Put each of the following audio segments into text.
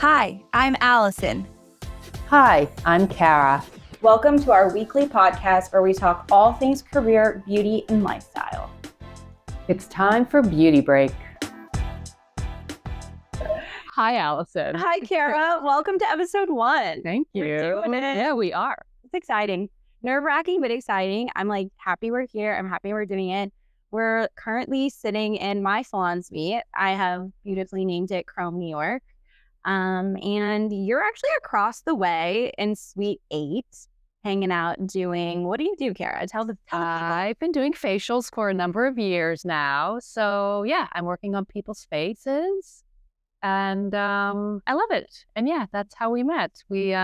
Hi, I'm Allison. Hi, I'm Cara. Welcome to our weekly podcast where we talk all things career, beauty, and lifestyle. It's time for Beauty Break. Hi, Allison. Hi, Cara. Welcome to episode 1. Thank you. We're doing it. Yeah, we are. It's exciting. Nerve-wracking, but exciting. I'm happy we're here. I'm happy we're doing it. We're currently sitting in my salon suite. I have beautifully named it Chrome, New York. And you're actually across the way in Suite 8, hanging out doing, what do you do, Cara? Tell the people. I've been doing facials for a number of years now. So yeah, I'm working on people's faces and I love it. And yeah, that's how we met. We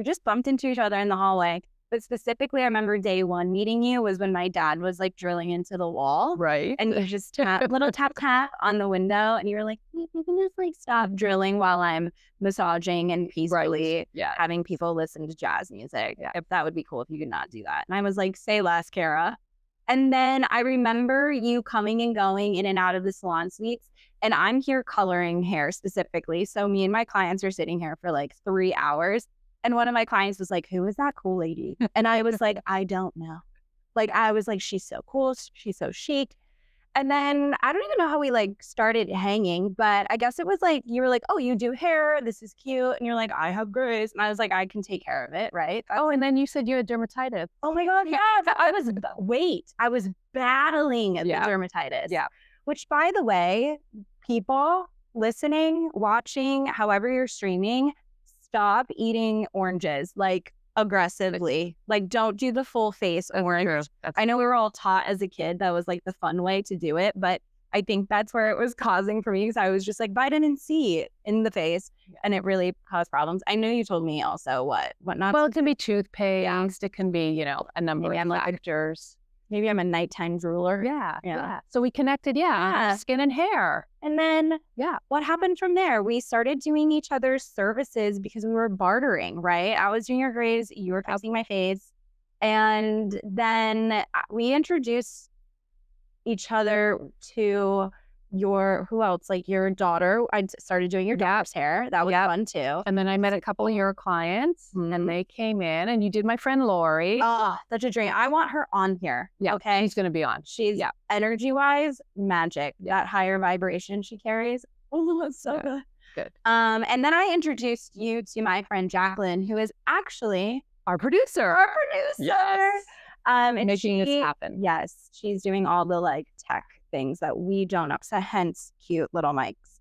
just bumped into each other in the hallway. But specifically, I remember day one meeting you was when my dad was like drilling into the wall. Right. And you just little tap on the window. And you were like, you can just like stop drilling while I'm massaging and peacefully having people listen to jazz music. Yeah. If that would be cool if you could not do that. And I was like, say less, Cara. And then I remember you coming and going in and out of the salon suites. And I'm here coloring hair specifically. So me and my clients are sitting here for like 3 hours. And one of my clients was like, who is that cool lady? And I was like, I don't know. Like, I was like, she's so cool. She's so chic. And then I don't even know how we like started hanging, but I guess it was like, you were like, oh, you do hair. This is cute. And you're like, I have grays. And I was like, I can take care of it. Right. And then you said you had dermatitis. Oh my God. Yeah. I was battling the dermatitis. Yeah. Which, by the way, people listening, watching, however you're streaming, stop eating oranges, like aggressively. Like, don't do the full face orange. I know we were all taught as a kid that was like the fun way to do it, but I think that's where it was causing for me because I was just like vitamin C in the face and it really caused problems. I know you told me also what not. Well, it can be toothpaste. It can be, a number of factors. Maybe I'm a nighttime drooler. Yeah. So we connected, skin and hair. And then, what happened from there? We started doing each other's services because we were bartering, right? I was doing your grays, you were fixing my fades. And then we introduced each other to who else? Like your daughter. I started doing your daughter's hair. That was fun too. And then I met a couple of your clients and they came in and you did my friend Lori. Oh, such a dream. I want her on here. Yeah. Okay. She's going to be on. She's energy wise, magic. That higher vibration she carries. Oh, that's so good. Good. And then I introduced you to my friend Jacqueline, who is actually our producer. Yes. And making this happen. Yes. She's doing all the like tech things that we don't know. So hence cute little mics.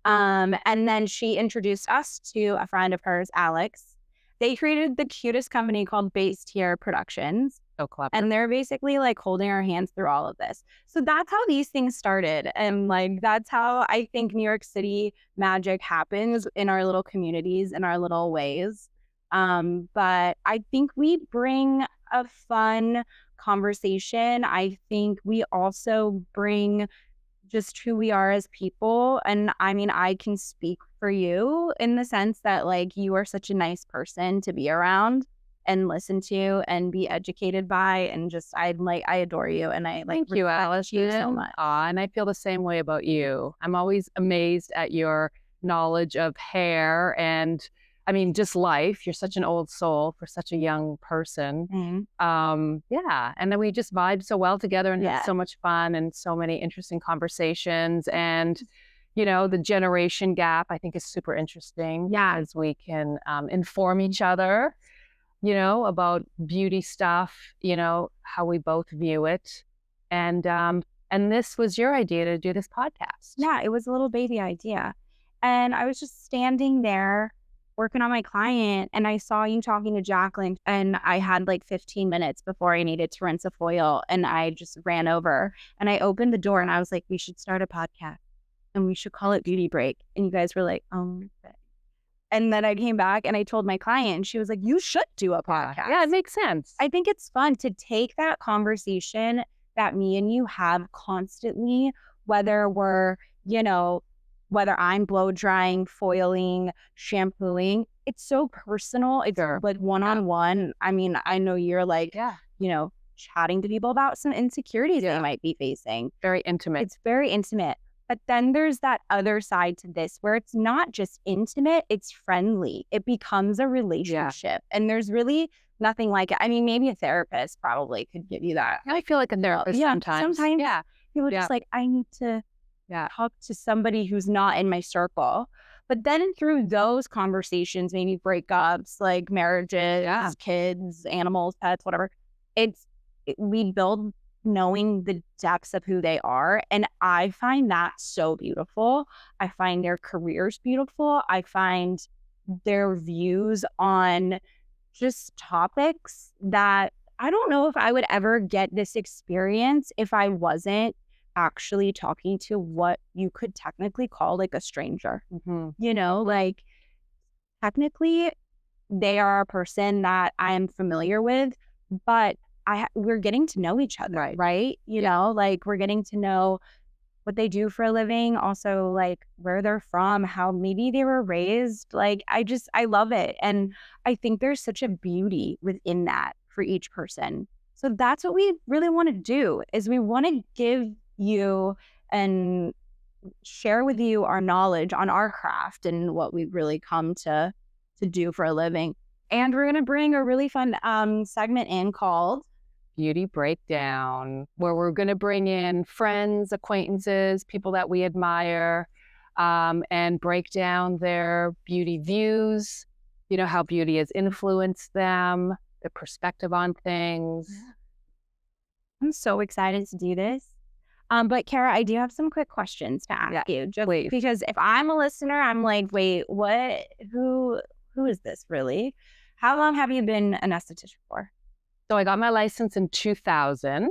And then she introduced us to a friend of hers, Alex. They created the cutest company called Based Here Productions. So clever. And they're basically like holding our hands through all of this. So that's how these things started. And like, that's how I think New York City magic happens in our little communities, in our little ways. But I think we bring a fun conversation. I think we also bring just who we are as people. And I mean, I can speak for you in the sense that like you are such a nice person to be around and listen to and be educated by. And just, I adore you. And I like, thank you, Allison. You so much. And I feel the same way about you. I'm always amazed at your knowledge of hair and I mean, just life. You're such an old soul for such a young person. And then we just vibe so well together and had so much fun and so many interesting conversations. And, the generation gap, I think is super interesting. Yeah. As we can inform each other, about beauty stuff, how we both view it. And this was your idea to do this podcast. Yeah, it was a little baby idea. And I was just standing there working on my client and I saw you talking to Jacqueline and I had like 15 minutes before I needed to rinse a foil and I just ran over and I opened the door and I was like, we should start a podcast and we should call it Beauty Break. And you guys were like, okay. And then I came back and I told my client and she was like, you should do a podcast. Yeah, it makes sense. I think it's fun to take that conversation that me and you have constantly, whether we're, whether I'm blow drying, foiling, shampooing, it's so personal. It's like one-on-one. I mean, I know you're like, chatting to people about some insecurities they might be facing. Very intimate. It's very intimate. But then there's that other side to this where it's not just intimate, it's friendly. It becomes a relationship. And there's really nothing like it. I mean, maybe a therapist probably could give you that. I feel like a therapist sometimes. Sometimes people are just like, I need to talk to somebody who's not in my circle. But then through those conversations, maybe breakups, like marriages, kids, animals, pets, whatever, we build knowing the depths of who they are. And I find that so beautiful. I find their careers beautiful. I find their views on just topics that I don't know if I would ever get this experience if I wasn't actually talking to what you could technically call like a stranger. You know, like technically they are a person that I am familiar with, but we're getting to know each other, right? You know, like we're getting to know what they do for a living, also like where they're from, how maybe they were raised. Like I love it. And I think there's such a beauty within that for each person. So that's what we really want to do is we want to give you and share with you our knowledge on our craft and what we've really come to do for a living. And we're going to bring a really fun segment in called Beauty Breakdown, where we're going to bring in friends, acquaintances, people that we admire, and break down their beauty views, you know, how beauty has influenced them, their perspective on things. I'm so excited to do this. But Cara, I do have some quick questions to ask you. Just because if I'm a listener, I'm like, wait, what? Who is this really? How long have you been an esthetician for? So I got my license in 2000.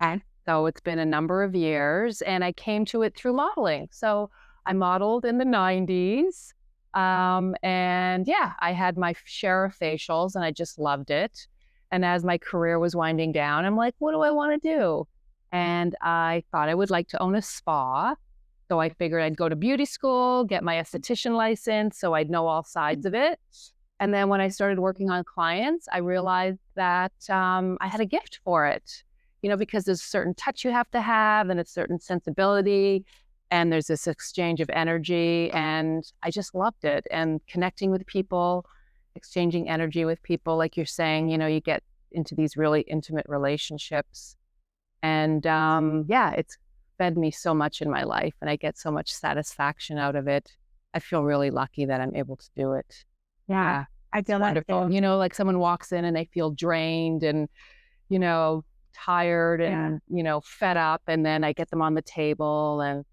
Okay. So it's been a number of years, and I came to it through modeling. So I modeled in the 90s. And yeah, I had my share of facials and I just loved it. And as my career was winding down, I'm like, what do I want to do? And I thought I would like to own a spa. So I figured I'd go to beauty school, get my esthetician license so I'd know all sides of it. And then when I started working on clients, I realized that I had a gift for it, you know, because there's a certain touch you have to have and a certain sensibility. And there's this exchange of energy. And I just loved it. And connecting with people, exchanging energy with people, like you're saying, you know, you get into these really intimate relationships. And yeah, it's fed me so much in my life. And I get so much satisfaction out of it. I feel really lucky that I'm able to do it. Yeah, I feel that wonderful. too. You know, like someone walks in and they feel drained and, you know, tired and, you know, fed up. And then I get them on the table and,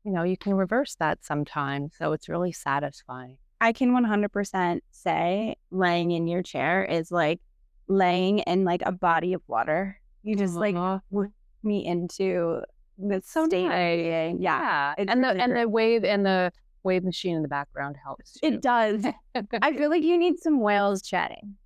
you know, you can reverse that sometimes. So it's really satisfying. I can 100% say laying in your chair is like laying in like a body of water. You just like whip me into the state of being. Yeah. And the wave machine in the background helps too. It does. I feel like you need some whales chatting.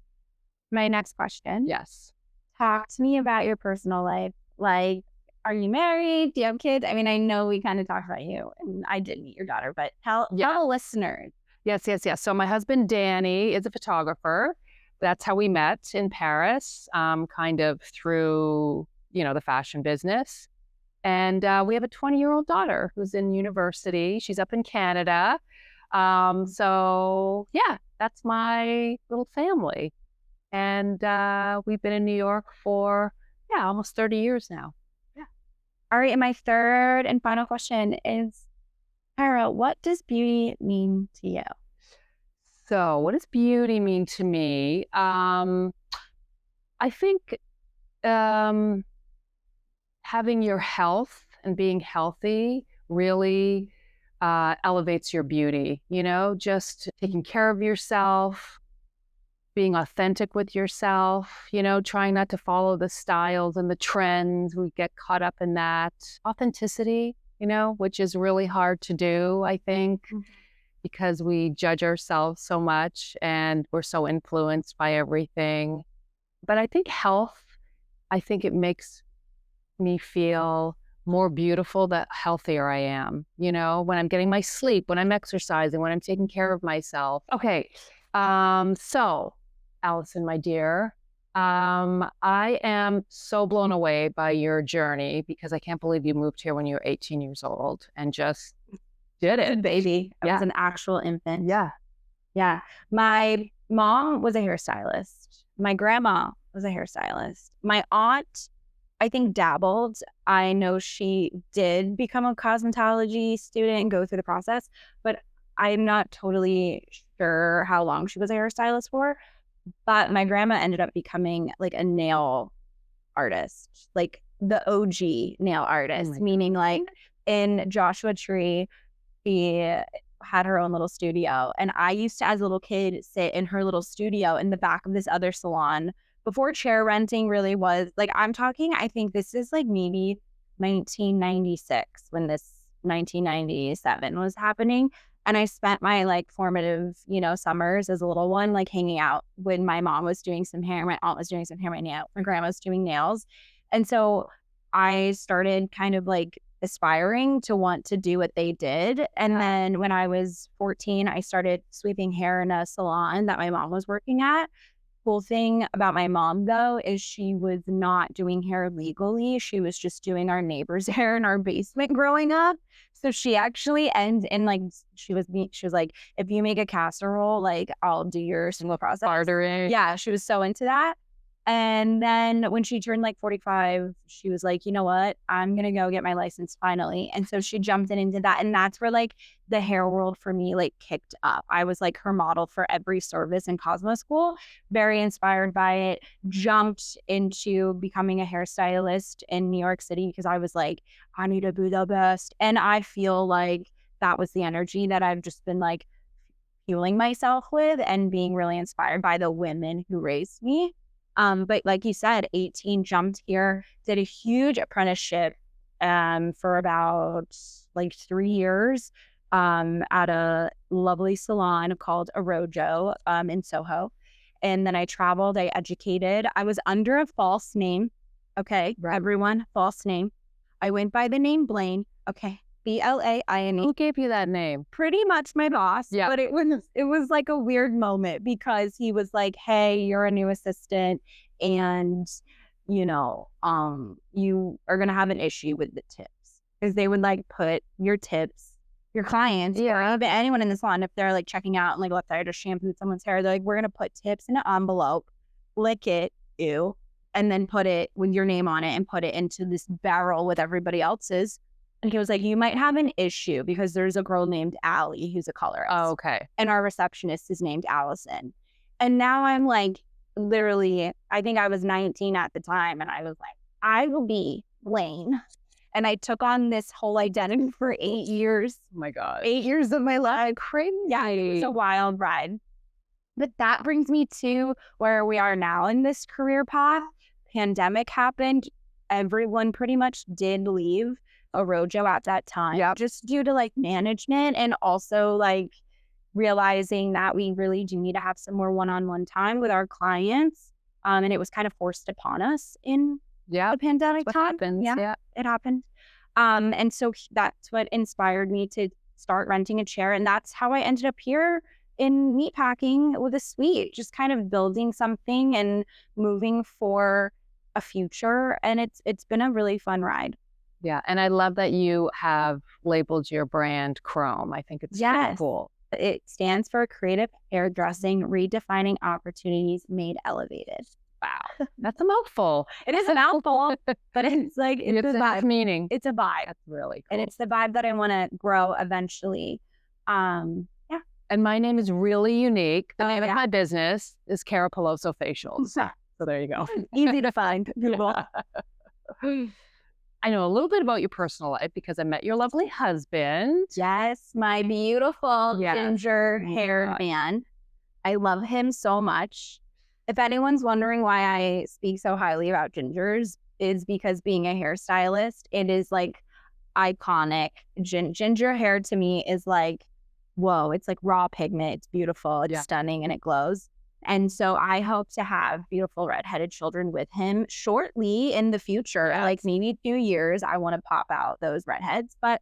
My next question. Yes. Talk to me about your personal life. Like, are you married? Do you have kids? I mean, I know we kind of talked about you and I did meet your daughter, but tell the listeners. Yes. So my husband, Danny, is a photographer. That's how we met in Paris, kind of through, you know, the fashion business. And we have a 20-year-old daughter who's in university. She's up in Canada. So yeah, that's my little family. And we've been in New York for, almost 30 years now. Yeah. All right. And my third and final question is, Cara, what does beauty mean to you? So what does beauty mean to me? I think having your health and being healthy really elevates your beauty, you know, just taking care of yourself, being authentic with yourself, you know, trying not to follow the styles and the trends. We get caught up in that. Authenticity, you know, which is really hard to do, I think, because we judge ourselves so much and we're so influenced by everything. But I think health, it makes me feel more beautiful the healthier I am, you know, when I'm getting my sleep, when I'm exercising, when I'm taking care of myself. Okay, so Allison, my dear, I am so blown away by your journey because I can't believe you moved here when you were 18 years old and just did A it. baby. I Yeah. was an actual infant. Yeah. Yeah. My mom was a hairstylist. My grandma was a hairstylist. My aunt, I think, dabbled. I know she did become a cosmetology student and go through the process, but I'm not totally sure how long she was a hairstylist for. But my grandma ended up becoming like a nail artist, like the OG nail artist, my meaning like in Joshua Tree, she had her own little studio. And I used to, as a little kid, sit in her little studio in the back of this other salon before chair renting really was like, I'm talking, I think this is like maybe 1996 when this 1997 was happening. And I spent my like formative, summers as a little one, like hanging out when my mom was doing some hair, my aunt was doing some hair, my grandma was doing nails. And so I started kind of like aspiring to want to do what they did. And then when I was 14, I started sweeping hair in a salon that my mom was working at. Cool thing about my mom, though, is she was not doing hair legally. She was just doing our neighbor's hair in our basement growing up. So she actually she was like, if you make a casserole, like I'll do your single process. Bartering. Yeah, she was so into that. And then when she turned like 45, she was like, you know what? I'm going to go get my license finally. And so she jumped into that. And that's where like the hair world for me like kicked up. I was like her model for every service in Cosmo School, very inspired by it, jumped into becoming a hairstylist in New York City because I was like, I need to be the best. And I feel like that was the energy that I've just been like fueling myself with and being really inspired by the women who raised me. But like you said, 18, jumped here, did a huge apprenticeship for about like 3 years at a lovely salon called Arojo in Soho. And then I traveled, I educated. I was under a false name. Okay, everyone, false name. I went by the name Blaine. Okay, Blaine. Who gave you that name? Pretty much my boss. Yeah. But it was like a weird moment because he was like, hey, you're a new assistant and you are gonna have an issue with the tips. Because they would like put your tips, your clients, or even anyone in the salon, if they're like checking out and like let's say I just shampooed someone's hair, they're like, we're gonna put tips in an envelope, lick it, and then put it with your name on it and put it into this barrel with everybody else's. And he was like, you might have an issue because there's a girl named Allie who's a colorist. Oh, okay. And our receptionist is named Allison. And now I'm like, literally, I think I was 19 at the time. And I was like, I will be Blaine. And I took on this whole identity for 8 years. Oh my God. 8 years of my life. Crazy. Yeah, it was a wild ride. But that brings me to where we are now in this career path. Pandemic happened. Everyone pretty much did leave Arojo at that time, just due to like management and also like realizing that we really do need to have some more one-on-one time with our clients. And it was kind of forced upon us in the pandemic time. Happens. Yeah, it happened. And so that's what inspired me to start renting a chair. And that's how I ended up here in meatpacking with a suite, just kind of building something and moving for a future. And it's been a really fun ride. Yeah. And I love that you have labeled your brand Chrome. I think it's so cool. It stands for Creative Hairdressing, Redefining Opportunities Made Elevated. Wow. That's a mouthful. It is a mouthful, but it's like, it's a vibe. Meaning. It's a vibe. That's really cool. And it's the vibe that I want to grow eventually. Yeah. And my name is really unique. The name of my business is Cara Peloso Facials. So there you go. Easy to find. Google. I know a little bit about your personal life because I met your lovely husband. Yes, my beautiful ginger haired man. I love him so much. If anyone's wondering why I speak so highly about gingers, is because being a hairstylist, it is like iconic. Ginger hair to me is like, whoa, it's like raw pigment. It's beautiful, it's stunning, and it glows. And so I hope to have beautiful redheaded children with him shortly in the future, like maybe 2 years. I want to pop out those redheads, but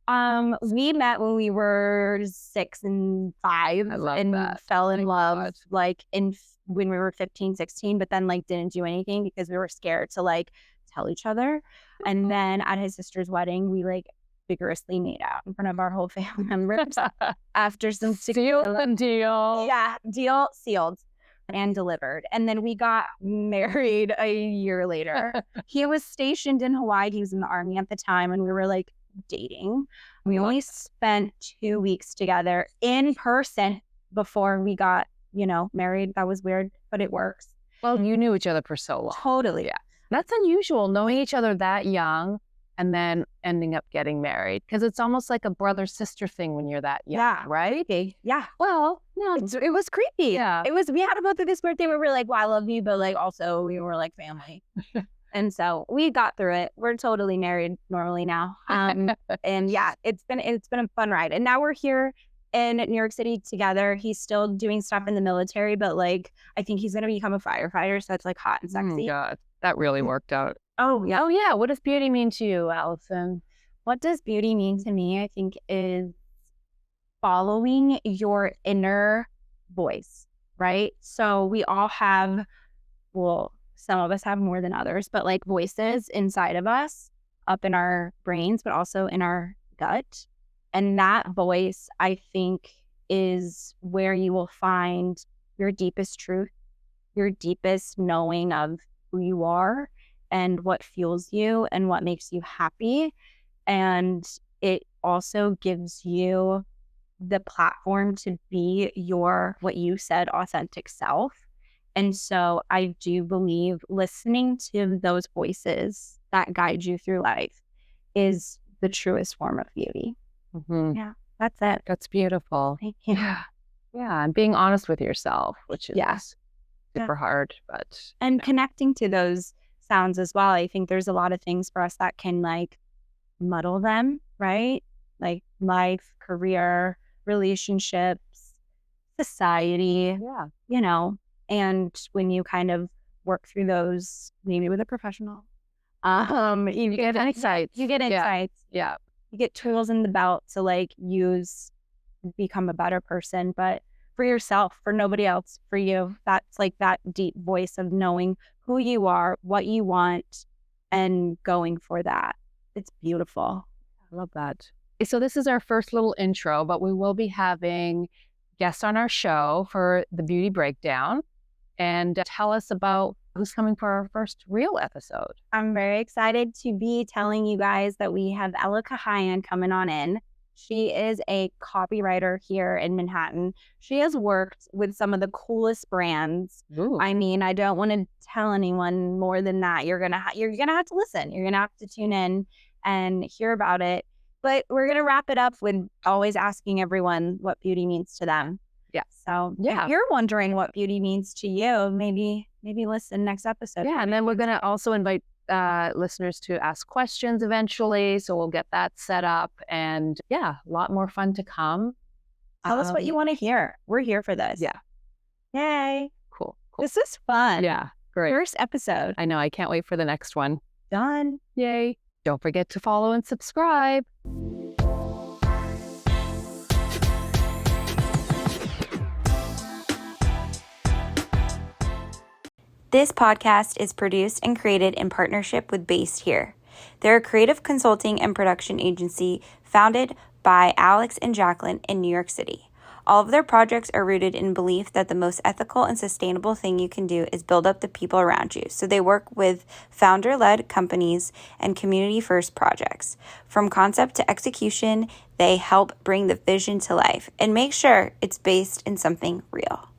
We met when we were 6 and 5 and fell in love when we were 15, 16, but then didn't do anything because we were scared to tell each other. And then at his sister's wedding, we vigorously made out in front of our whole family members after some sealed deal. Yeah, deal sealed and delivered. And then we got married a year later. He was stationed in Hawaii. He was in the Army at the time, and we were dating. We only spent 2 weeks together in person before we got, married. That was weird, but it works. Well, you knew each other for so long. Totally. Yeah. That's unusual, knowing each other that young and then ending up getting married, because it's almost like a brother-sister thing when you're that young, right? Yeah. Well, no, it was creepy. Yeah. We had to go through this birthday where we were well, I love you, but also we were family. And so we got through it. We're totally married normally now. And yeah, it's been a fun ride. And now we're here in New York City together. He's still doing stuff in the military, but I think he's going to become a firefighter. So it's hot and sexy. Oh, God. That really worked out. Oh, yeah. Oh, yeah. What does beauty mean to you, Allison? What does beauty mean to me, I think, is following your inner voice, right? So we all have, some of us have more than others, but voices inside of us, up in our brains, but also in our gut. And that voice, I think, is where you will find your deepest truth, your deepest knowing of who you are and what fuels you and what makes you happy. And it also gives you the platform to be your, what you said, authentic self. And so I do believe listening to those voices that guide you through life is the truest form of beauty. Mm-hmm. Yeah, that's it. That's beautiful. Thank you. Yeah, and being honest with yourself, which is super hard. And connecting to those sounds as well. I think there's a lot of things for us that can muddle them, right? Life, career, relationships, society, and when you kind of work through those, maybe with a professional, you get insights. Yeah. You get tools in the belt to use, become a better person, but for yourself, for nobody else, for you. That's that deep voice of knowing who you are, what you want, and going for that. It's beautiful. I love that. So this is our first little intro, but we will be having guests on our show for the Beauty Breakdown. And tell us about who's coming for our first real episode. I'm very excited to be telling you guys that we have Ella Kahayan coming on in. She is a copywriter here in Manhattan. She has worked with some of the coolest brands. Ooh. I mean, I don't want to tell anyone more than that. You're gonna have to listen. You're gonna have to tune in and hear about it. But we're gonna wrap it up with always asking everyone what beauty means to them. Yeah. So if you're wondering what beauty means to you, maybe listen next episode. Yeah, and then we're gonna also invite listeners to ask questions eventually, so we'll get that set up, and a lot more fun to come. Tell us what you want to hear. We're here for this. Yay. Cool. This is fun. Yeah, great. First episode. I know, I can't wait for the next one. Done. Yay. Don't forget to follow and subscribe. This podcast is produced and created in partnership with Based Here. They're a creative consulting and production agency founded by Alex and Jacqueline in New York City. All of their projects are rooted in belief that the most ethical and sustainable thing you can do is build up the people around you. So they work with founder-led companies and community-first projects. From concept to execution, they help bring the vision to life and make sure it's based in something real.